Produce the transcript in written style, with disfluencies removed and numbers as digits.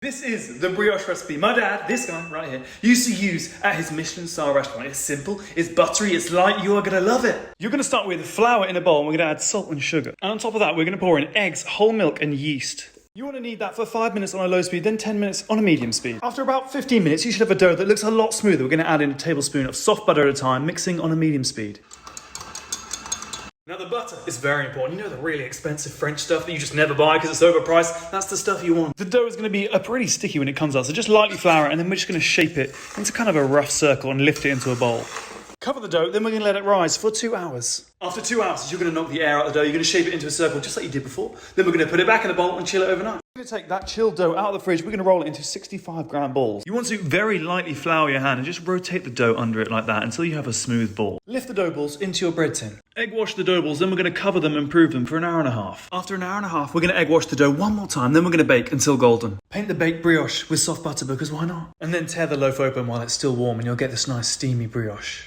This is the brioche recipe my dad, this guy right here, used to use at his Michelin Star restaurant. It's simple, it's buttery, it's light, you are gonna love it. You're gonna start with flour in a bowl and we're gonna add salt and sugar. And on top of that, we're gonna pour in eggs, whole milk and yeast. You want to knead that for 5 minutes on a low speed, then 10 minutes on a medium speed. After about 15 minutes, you should have a dough that looks a lot smoother. We're going to add in a tablespoon of soft butter at a time, mixing on a medium speed. Now the butter is very important. You know the really expensive French stuff that you just never buy because it's overpriced? That's the stuff you want. The dough is going to be pretty sticky when it comes out, so just lightly flour it and then we're just going to shape it into kind of a rough circle and lift it into a bowl. Cover the dough, then we're going to let it rise for 2 hours. After 2 hours, you're going to knock the air out of the dough. You're going to shape it into a circle just like you did before. Then we're going to put it back in the bowl and chill it overnight. We're going to take that chilled dough out of the fridge. We're going to roll it into 65-gram balls. You want to very lightly flour your hand and just rotate the dough under it like that until you have a smooth ball. Lift the dough balls into your bread tin. Egg wash the dough balls, then we're going to cover them and prove them for an hour and a half. After an hour and a half, we're going to egg wash the dough one more time, then we're going to bake until golden. Paint the baked brioche with soft butter because why not? And then tear the loaf open while it's still warm and you'll get this nice steamy brioche.